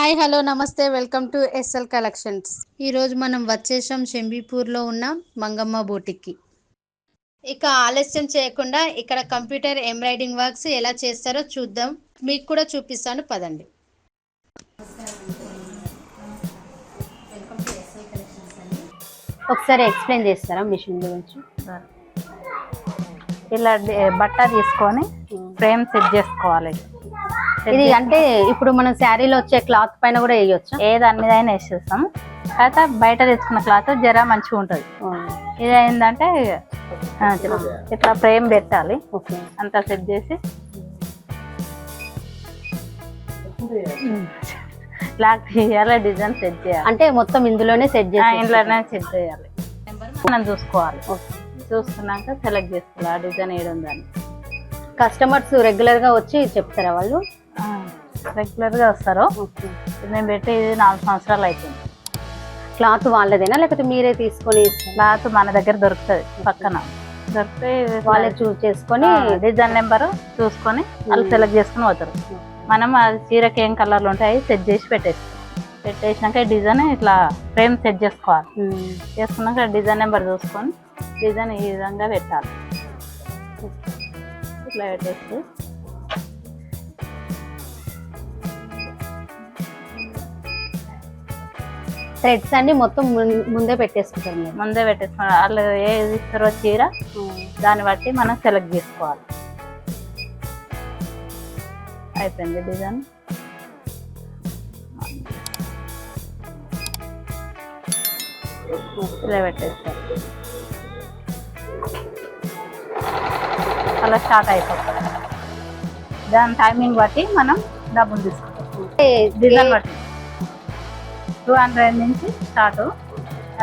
Hi hello నమస్తే welcome to SL collections. ఈరోజు మనం వచ్చేసాం షంబీపూర్లో ఉన్న మంగమ్మ బోటిక్కి. ఇక ఆలస్యం చేయకుండా ఇక్కడ కంప్యూటర్ ఎంబ్రాయిడింగ్ వర్క్స్ ఎలా చేస్తారో చూద్దాం. మీకు కూడా చూపిస్తాను పదండి. ఒకసారి ఎక్స్ప్లెయిన్ చేస్తారా మిషన్ గురించి? ఇలా బట్ట తీసుకొని ఫ్రేమ్ సెట్ చేసుకోవాలి. ఇది అంటే ఇప్పుడు మనం శారీలో వచ్చే క్లాత్ పైన కూడా వేయొచ్చు, ఏది అన్నిదైనా వేసేస్తాం. తర్వాత బయట తెచ్చుకున్న క్లాత్ జర మంచిగా ఉంటుంది. ఇది ఏంటంటే ఇట్లా ఫ్రేమ్ పెట్టాలి. అంతా సెట్ చేసి లాక్ చేయాలి, డిజైన్ సెట్ చేయాలి. అంటే మొత్తం ఇందులోనే సెట్ చేయాలి, ఇంట్లోనే సెట్ చేయాలి. మనం చూసుకోవాలి, చూసుకున్నాక సెలెక్ట్ చేసుకోవాలి ఆ డిజైన్ ఏడుందని. కస్టమర్స్ రెగ్యులర్ గా వచ్చి చెప్తారా? వాళ్ళు రెగ్యులర్ గా వస్తారు. మేము పెట్టి 4 సంవత్సరాలు అవుతుంది. క్లాత్ వాళ్ళదేనా లేకపోతే మీరే తీసుకొని? క్లాత్ మన దగ్గర దొరుకుతుంది, పక్కన దొరికితే వాళ్ళే చూస్ చేసుకొని డిజైన్ నెంబర్ చూసుకొని వాళ్ళు సెలెక్ట్ చేసుకుని పోతారు. మనం అది చీరకి ఏం కలర్లు ఉంటాయి సెట్ చేసి పెట్టేసినాక డిజైన్ ఇట్లా ఫ్రేమ్ సెట్ చేసుకోవాలి. చేసుకున్నాక డిజైన్ నెంబర్ చూసుకొని డిజైన్ ఈ విధంగా పెట్టాలి. ఇట్లా పెట్టేసి థ్రెడ్స్ అన్ని మొత్తం ముందే పెట్టేసుకుంటాం. ముందే పెట్టేసుకోవాలి. వాళ్ళు ఏది ఇస్తారో చీర దాన్ని బట్టి మనం సెలెక్ట్ చేసుకోవాలి. అయిపోయింది డిజైన్. ఇలా పెట్టేస్తారు. అలా స్టార్ట్ అయిపోతుంది. దాని టైమింగ్ బట్టి మనం డబ్బులు తీసుకుంటాం. డిజైన్ బట్టి 200 నుంచి స్టార్ట్,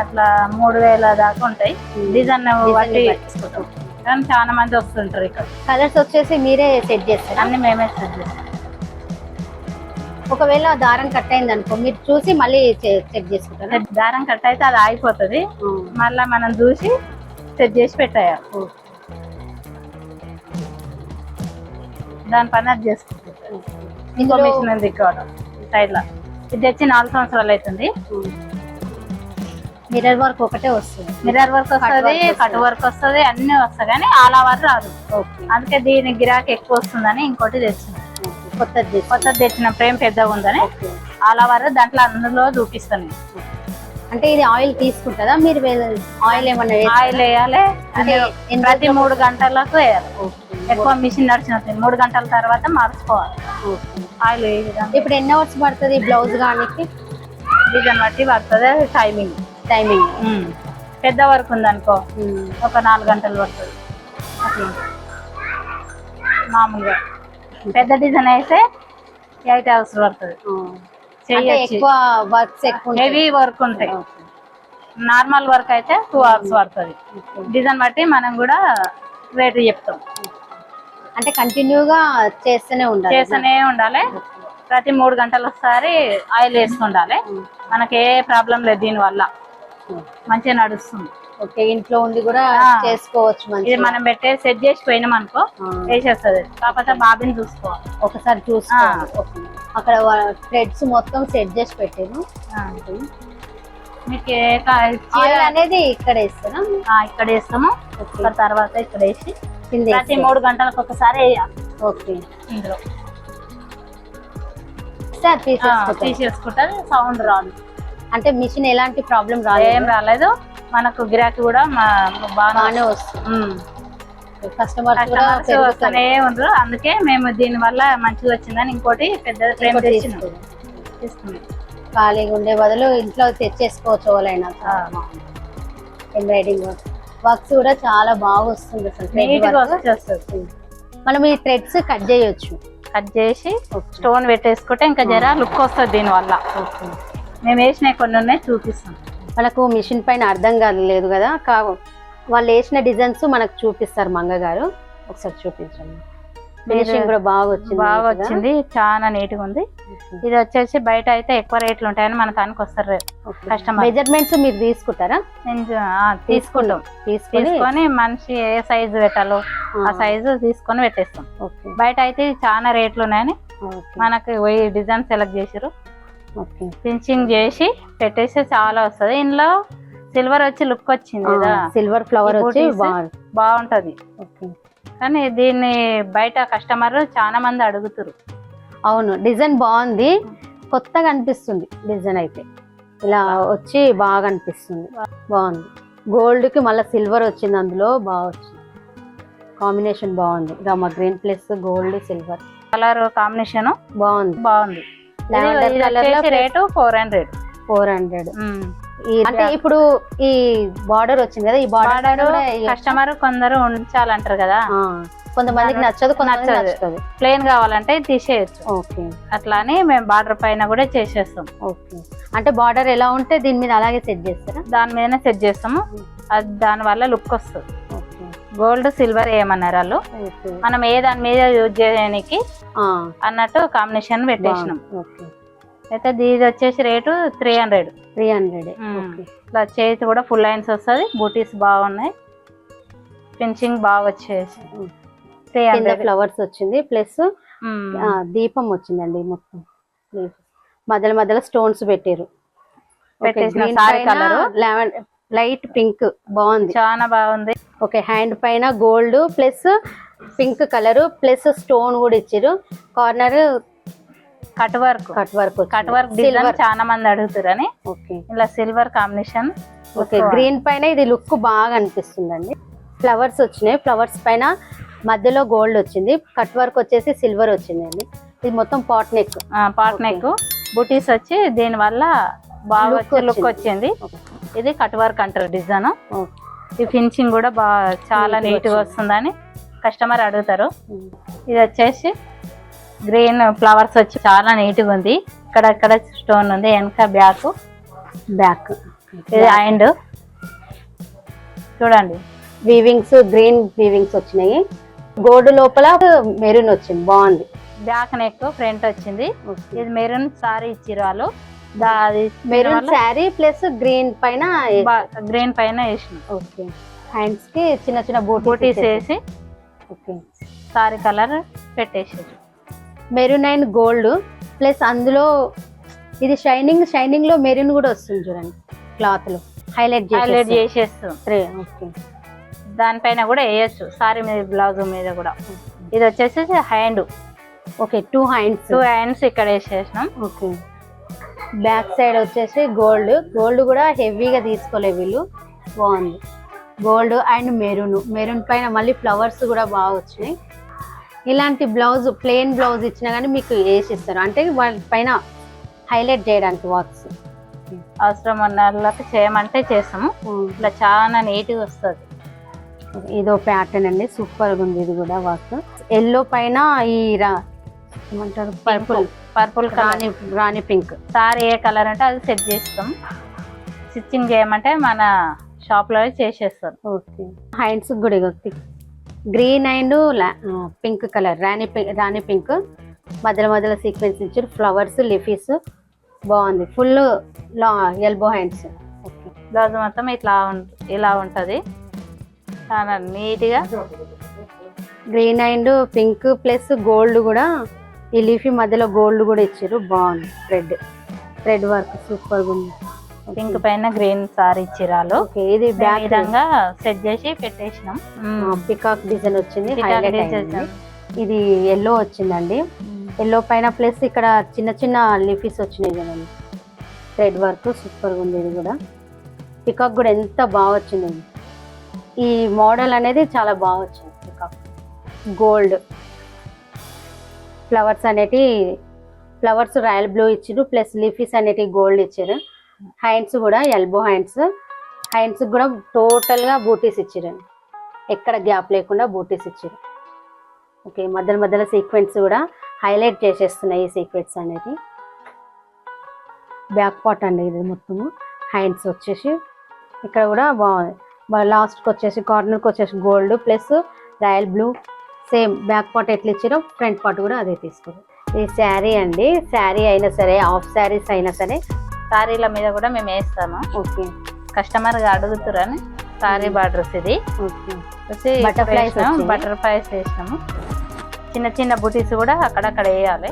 అట్లా 3000 దాకా ఉంటాయి. డిజైన్ బట్టి కానీ చాలా మంది వస్తుంటారు. ఇక్కడ కలర్స్ వచ్చేసి మీరే సెట్ చేస్తారు? అన్ని మేమే సెట్ చేస్తాం. ఒకవేళ దారం కట్ అయింది అనుకో, మీరు చూసి మళ్ళీ చెక్ చేసుకుంటారు? దారం కట్ అయితే అది ఆగిపోతుంది, మళ్ళీ మనం చూసి సెట్ చేసి పెట్టేయాలి. దాని పని అది చేసుకుంటాం. ఇంకో మిషన్ ఉంది ఇక్కడ సైడ్లో, ఇది తెచ్చి 4 సంవత్సరాలు అవుతుంది. మిర్రర్ వర్క్ ఒకటే వస్తుంది? మిర్రర్ వర్క్ వస్తుంది, కట్ వర్క్ వస్తుంది, అన్ని వస్తాయి కానీ ఆల్ ఓవర్ రాదు. అందుకే దీని గిరాకీ ఎక్కువ వస్తుందని ఇంకోటి తెచ్చింది. కొత్తది తెచ్చిన ఫ్రేమ్ పెద్దగా ఉందని ఆల్ ఓవర్ దాంట్లో అందులో చూపిస్తాను. అంటే ఇది ఆయిల్ తీసుకుంటుందా? మీరు ఆయిల్ ఏమన్నా? ఆయిల్ వేయాలి, ప్రతి 3 గంటలకు వేయాలి. ఎక్కువ మిషన్ నడిచిన 3 గంటల తర్వాత మార్చుకోవాలి ఆయిల్. ఇప్పుడు ఎన్ని అవర్స్ పడుతుంది బ్లౌజ్ కానీ? డిజైన్ బట్టి పడుతుంది. టైమింగ్ పెద్ద వర్క్ ఉందనుకో ఒక 4 గంటలు పడుతుంది. మామూలుగా పెద్ద డిజైన్ అయితే 8 అవర్స్ పడుతుంది. ఎక్కువ వర్క్స్ ఎక్కువ హెవీ వర్క్ ఉంటాయి. నార్మల్ వర్క్ అయితే 2 అవర్స్ పడుతుంది. డిజైన్ బట్టి మనం కూడా రేట్ చెప్తాం. అంటే కంటిన్యూగా చేస్తూనే ఉండాలి. ప్రతి 3 గంటలు ఒకసారి ఆయిల్ వేస్తుండాలి. మనకి ఏ ప్రాబ్లం లేదు, దీని వల్ల మంచిగా నడుస్తుంది. ఓకే, ఇంట్లో ఉండి కూడా చేసుకోవచ్చు. ఇది మనం పెట్టే సెట్ చేసి పోయినాం అనుకో వేసేస్తుంది. కాకపోతే బాబిని చూసుకోవాలి, ఒకసారి చూసుకోవాలి. అక్కడ థ్రెడ్స్ మొత్తం సెట్ చేసి పెట్టాను. మీకు అనేది ఇక్కడ వేస్తారా? ఇక్కడ వేస్తాము. తర్వాత ఇక్కడ వేసి ప్రతి 3 గంటలకు ఒకసారి వేయాలి. ఓకే, ఇందులో తీసేసుకుంటారు. సౌండ్ రాదు. అంటే మిషన్ ఎలాంటి ప్రాబ్లం ఏం రాలేదు. మనకు గిరాకీ కూడా బాగానే వస్తుంది. కస్టమర్స్ వస్తూనే ఉండరు. అందుకే మేము దీని వల్ల మంచిగా వచ్చిందని ఇంకోటి పెద్ద ఫ్రేమ్ తీసుకున్నాం. ఖాళీగా ఉండే బదులు ఇంట్లో తెచ్చేసుకోవచ్చు. వాళ్ళైనా ఎంబ్రాయిడింగ్ వర్క్స్ కూడా చాలా బాగా వస్తుంది. అసలు మనం ఈ థ్రెడ్స్ కట్ చేయొచ్చు. కట్ చేసి స్టోన్ పెట్టేసుకుంటే ఇంకా జర లుక్ వస్తుంది దీని వల్ల. మేము వేసినవి కొన్ని ఉన్నాయి, చూపిస్తాం. మనకు మిషన్ పైన అర్థం కాలేదు కదా, వాళ్ళు వేసిన డిజైన్స్ మనకు చూపిస్తారు మంగ గారు. ఒకసారి చూపించండి. ఫినిషింగ్ కూడా బాగా వచ్చింది, చాలా నీట్ గా ఉంది. ఇది వచ్చేసి బయట అయితే ఎక్కువ రేట్లు ఉంటాయని మన తనకి వస్తారు కస్టమర్. మెజర్మెంట్స్ మీరు తీసుకుంటారా? తీసుకొని మనిషి ఏ సైజు పెట్టాలో ఆ సైజు తీసుకొని పెట్టేస్తాం. బయట అయితే చాలా రేట్లు ఉన్నాయని మనకి డిజైన్ సెలెక్ట్ చేసారు. ఓకే ఫినిషింగ్ చేసి పెట్టేస్తే చాలా వస్తుంది. ఇందులో సిల్వర్ వచ్చి లుక్ వచ్చింది కదా, సిల్వర్ ఫ్లవర్ వచ్చి బాగుంటది. ఓకే కానీ దీన్ని బయట కస్టమర్ చాలా మంది అడుగుతారు. అవును, డిజైన్ బాగుంది, కొత్తగా అనిపిస్తుంది డిజైన్ అయితే. ఇలా వచ్చి బాగా అనిపిస్తుంది, బాగుంది. గోల్డ్ కి మళ్ళీ సిల్వర్ వచ్చింది, అందులో బాగా వచ్చింది, కాంబినేషన్ బాగుంది. Rama green plus gold silver colour combination బాగుంది. రేటు 400. అంటే ఇప్పుడు ఈ బార్డర్ వచ్చింది కదా, ఈ బార్డర్ కస్టమర్ కొందరు ఉంచాలంటారు కదా, కొంతమందికి నచ్చదు, నచ్చదు. ప్లెయిన్ కావాలంటే తీసేయచ్చు. ఓకే, అట్లా అని మేము బార్డర్ పైన కూడా చేసేస్తాం. ఓకే, అంటే బార్డర్ ఎలా ఉంటే దీని మీద అలాగే సెట్ చేస్తారా? దాని మీదనే సెట్ చేస్తాము, అది దాని వల్ల లుక్ వస్తుంది. గోల్డ్ సిల్వర్ ఏమన్నారు వాళ్ళు, మనం ఏ దాని మీద యూజ్ చేయడానికి అన్నట్టు కాంబినేషన్ పెట్టేసినాం. అయితే ఇది వచ్చేసి రేటు 300. ఇట్లా చేతి కూడా ఫుల్ లైన్స్ వస్తుంది, బూటీస్ బాగున్నాయి, ఫినిషింగ్ బాగా వచ్చేసి 300 ఫ్లవర్స్ వచ్చింది, ప్లస్ దీపం వచ్చిందండి. మొత్తం మధ్యలో మధ్యలో స్టోన్స్ పెట్టారు. లైట్ పింక్ బాగుంది, చాలా బాగుంది. ఓకే, హ్యాండ్ పైన gold plus pink colour plus stone కూడా ఇచ్చారు. కార్నర్ కట్ వర్క్ డిజైన్ చాలా మంది అడుగుతారని ఇలా సిల్వర్ కాంబినేషన్. ఓకే, గ్రీన్ పైన ఇది లుక్ బాగా అనిపిస్తుందండి. ఫ్లవర్స్ వచ్చినాయి, ఫ్లవర్స్ పైన మధ్యలో గోల్డ్ వచ్చింది, కట్ వర్క్ వచ్చేసి సిల్వర్ వచ్చిందండి. ఇది మొత్తం పాట్ నెక్ బుటీస్ వచ్చి దీని వల్ల బాగా లుక్ వచ్చింది. ఇది కట్ వర్క్ అంటారు డిజైన్. ఈ ఫినిషింగ్ కూడా బాగా చాలా నీట్ గా వస్తుందని కస్టమర్ అడుగుతారు. ఇది వచ్చేసి గ్రీన్ ఫ్లవర్స్ వచ్చి చాలా నీట్ గా ఉంది, ఇక్కడ స్టోన్ ఉంది, వెనక బ్యాక్ ఇది అండ్ చూడండి వీవింగ్స్, గ్రీన్ వీవింగ్స్ వచ్చినాయి. గోల్డ్ లోపల మెరూన్ వచ్చింది, బాగుంది. బ్యాక్ నెక్ ఫ్రంట్ వచ్చింది. ఇది మెరూన్ సారీ ఇచ్చిరు వాళ్ళు, మెరూన్ శారీ ప్లస్ గ్రీన్ పైన వేసిన. ఓకే, హ్యాండ్స్ కి చిన్న చిన్న బూటీస్ వేసి సారీ కలర్ పెట్టేసారు. మెరూన్ అండ్ గోల్డ్ ప్లస్ అందులో ఇది షైనింగ్ లో మెరూన్ కూడా వస్తుంది చూడండి, క్లాత్ లో హైలైట్ చేసేస్తాం. ఓకే, దానిపైన కూడా వేయచ్చు సారీ మీద, బ్లౌజ్ మీద కూడా. ఇది వచ్చేసి హ్యాండ్. ఓకే, 2 హ్యాండ్స్ ఇక్కడ వేసేసినాం. ఓకే, బ్యాక్ సైడ్ వచ్చేసి గోల్డ్ కూడా హెవీగా తీసుకోలేదు వీళ్ళు, బాగుంది. గోల్డ్ అండ్ మెరూన్ పైన మళ్ళీ ఫ్లవర్స్ కూడా బాగా వచ్చినాయి. ఇలాంటి బ్లౌజ్ ప్లెయిన్ బ్లౌజ్ ఇచ్చినా కానీ మీకు వేసిస్తారు, అంటే వాళ్ళ పైన హైలైట్ చేయడానికి వర్క్స్. అవసరం ఉన్న చేయమంటే చేస్తాము, ఇట్లా చాలా నీట్గా వస్తుంది. ఇదో ప్యాటర్న్ అండి, సూపర్గా ఉంది. ఇది కూడా వర్క్ ఎల్లో పైన ఈ ఏమంటారు పర్పుల్ రాణి పింక్. సారీ ఏ కలర్ అంటే అది సెట్ చేస్తాం, స్టిచ్చింగ్ చేయమంటే మన షాప్ లో చేసేస్తాం. ఓకే, హ్యాండ్స్ కూడా green and pink colour Rani pink, మధ్యలో సీక్వెన్స్ ఇచ్చారు, ఫ్లవర్స్ లీఫీస్ బాగుంది. Full elbow hands. Okay, blouse మొత్తం ఇలా ఉంటది, చాలా నీట్గా. Green and pink plus gold కూడా, ఈ లీఫీ మధ్యలో గోల్డ్ కూడా ఇచ్చారు, బాగుంది. థ్రెడ్ వర్క్ సూపర్గా ఉంది. పింక్ పైన గ్రీన్ సారీ ఇచ్చిరాలు. ఇది బ్యాక్ విధంగా సెట్ చేసి పెట్టేసినాం. పికాక్ డిజైన్ వచ్చింది, ఇది ఎల్లో వచ్చిందండి. ఎల్లో పైన ప్లస్ ఇక్కడ చిన్న లీఫీస్ వచ్చినాయి కదండి, థ్రెడ్ వర్క్ సూపర్గా ఉంది. ఇది కూడా పికాక్ కూడా ఎంత బాగా వచ్చింది. ఈ మోడల్ అనేది చాలా బాగా వచ్చింది. Peacock gold flowers royal blue ఇచ్చారు, ప్లస్ లీఫీస్ అనేటివి గోల్డ్ ఇచ్చారు. హ్యాండ్స్ కూడా ఎల్బో హ్యాండ్స్ కూడా టోటల్ గా బూటీస్ ఇచ్చారు, ఎక్కడ గ్యాప్ లేకుండా బూటీస్ ఇచ్చారు. ఓకే, మధ్యలో సీక్వెన్స్ కూడా హైలైట్ చేసేస్తున్నాయి. ఈ సీక్వెన్స్ అనేది బ్యాక్ పార్ట్ అండి, ఇది మొత్తము. హ్యాండ్స్ వచ్చేసి ఇక్కడ కూడా బాగుంది. లాస్ట్కి వచ్చేసి కార్నర్కి వచ్చేసి gold plus royal blue, same back part ఎట్లా ఇచ్చారో ఫ్రంట్ పార్ట్ కూడా అదే తీసుకోరు. ఈ శారీ అండి, శారీ అయినా సరే హాఫ్ శారీస్ అయినా సరే సారీల మీద కూడా మేము వేస్తాము. ఓకే, కస్టమర్ అడుగుతారని సారీ బార్డర్స్ ఇది. ఓకే, బటర్ఫ్లైస్ వేసినాము. చిన్న బుటీస్ కూడా అక్కడక్కడ వేయాలి,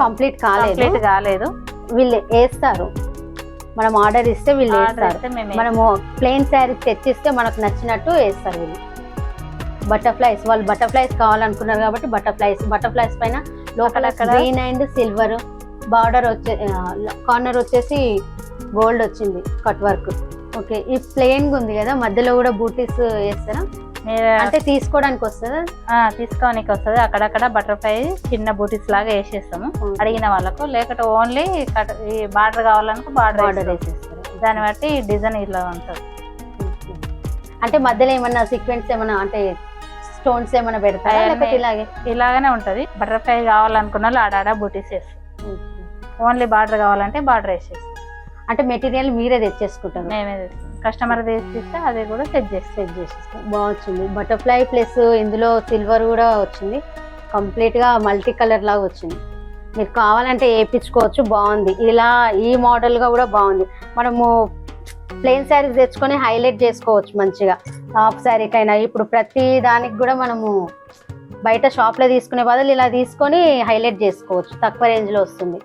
కంప్లీట్ కాలేదు. వీళ్ళు వేస్తారు, మనం ఆర్డర్ ఇస్తే వీళ్ళు వేస్తారు. మనము ప్లెయిన్ శారీ తెచ్చిస్తే మనకు నచ్చినట్టు వేస్తారు వీళ్ళు. బటర్ఫ్లైస్, వాళ్ళు బటర్ఫ్లైస్ కావాలనుకున్నారు కాబట్టి బటర్ఫ్లైస్ పైన లోపల green and silver border corner వచ్చేసి గోల్డ్ వచ్చింది కట్ వర్క్. ఓకే, ఈ ప్లెయిన్ గా ఉంది కదా, మధ్యలో కూడా బూటీస్ వేస్తారా? అంటే తీసుకోవడానికి వస్తుందా? తీసుకోవడానికి వస్తుంది. అక్కడక్కడ బటర్ఫ్లై చిన్న బూటీస్ లాగా వేసేస్తాము అడిగిన వాళ్ళకు. లేకపోతే ఓన్లీ ఈ బార్డర్ కావాలనుకో బార్డర్ వేసేస్తారు. దాన్ని బట్టి డిజైన్ ఇలా ఉంటుంది. అంటే మధ్యలో ఏమన్నా సీక్వెన్స్ ఏమన్నా అంటే స్టోన్స్ ఏమైనా పెడతారా లేకపోతే ఇలాగనే ఉంటది. బటర్ఫ్లై కావాలనుకున్న వాళ్ళు ఆడాడ బూటీస్ వేస్తారు. ఓన్లీ బార్డర్ కావాలంటే బార్డర్ వేసేస్తాం. అంటే మెటీరియల్ మీరే తెచ్చేసుకుంటారు? మేమే తెస్తాం. కస్టమర్ తెచ్చిస్తే అది కూడా సెట్ చేసేస్తాం. బాగుంది. బటర్ఫ్లై ప్లస్ ఇందులో సిల్వర్ కూడా వచ్చింది, కంప్లీట్ గా మల్టీ కలర్ లాగా వచ్చింది. మీరు కావాలంటే వేయించుకోవచ్చు. బాగుంది. ఇలా ఈ మోడల్ గా కూడా బాగుంది. మనము ప్లెయిన్ శారీస్ తెచ్చుకొని హైలైట్ చేసుకోవచ్చు మంచిగా. హాఫ్ శారీకైనా ఇప్పుడు ప్రతి దానికి కూడా మనము బయట షాప్లో తీసుకునే బదులు ఇలా తీసుకొని హైలైట్ చేసుకోవచ్చు. తక్కువ రేంజ్లో వస్తుంది.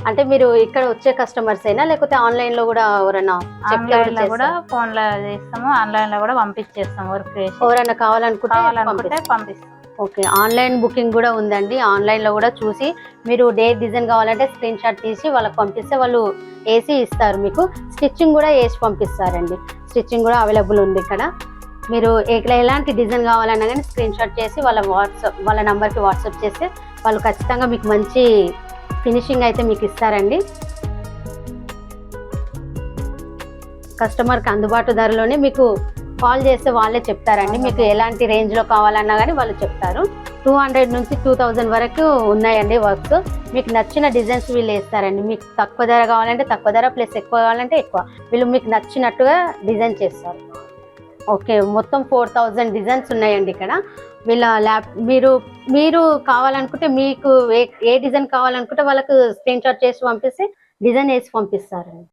అంటే మీరు ఇక్కడ వచ్చే కస్టమర్స్ అయినా లేకపోతే ఆన్లైన్లో కూడా ఎవరైనా? ఆన్లైన్లో కూడా ఫోన్లో చేస్తాము, ఆన్లైన్లో కూడా పంపించేస్తాము. వర్క్ చేసి ఎవరైనా కావాలనుకుంటే పంపిస్తాం. ఓకే, ఆన్లైన్ బుకింగ్ కూడా ఉందండి. ఆన్లైన్లో కూడా చూసి మీరు డిజైన్ కావాలంటే స్క్రీన్ షాట్ తీసి వాళ్ళకి పంపిస్తే వాళ్ళు వేసి ఇస్తారు. మీకు స్టిచ్చింగ్ కూడా వేసి పంపిస్తారండి. స్టిచ్చింగ్ కూడా అవైలబుల్ ఉంది ఇక్కడ. మీరు ఎలాంటి డిజైన్ కావాలన్నా కానీ స్క్రీన్ షాట్ చేసి వాళ్ళ నంబర్కి వాట్సాప్ చేస్తే వాళ్ళు ఖచ్చితంగా మీకు మంచి ఫినిషింగ్ అయితే మీకు ఇస్తారండి. కస్టమర్కి అందుబాటు ధరలోనే మీకు కాల్ చేస్తే వాళ్ళే చెప్తారండి. మీకు ఎలాంటి రేంజ్లో కావాలన్నా కానీ వాళ్ళు చెప్తారు. 200 నుంచి 2000 వరకు ఉన్నాయండి వర్క్స్. మీకు నచ్చిన డిజైన్స్ వీళ్ళు వేస్తారండి. మీకు తక్కువ ధర కావాలంటే తక్కువ ధర, ప్లస్ ఎక్కువ కావాలంటే ఎక్కువ. వీళ్ళు మీకు నచ్చినట్టుగా డిజైన్ చేస్తారు. ఓకే, మొత్తం 4000 డిజైన్స్ ఉన్నాయండి ఇక్కడ. వీళ్ళ మీరు కావాలనుకుంటే మీకు ఏ డిజైన్ కావాలనుకుంటే వాళ్ళకు స్క్రీన్ షాట్ చేసి పంపిస్తే డిజైన్ వేసి పంపిస్తారండి.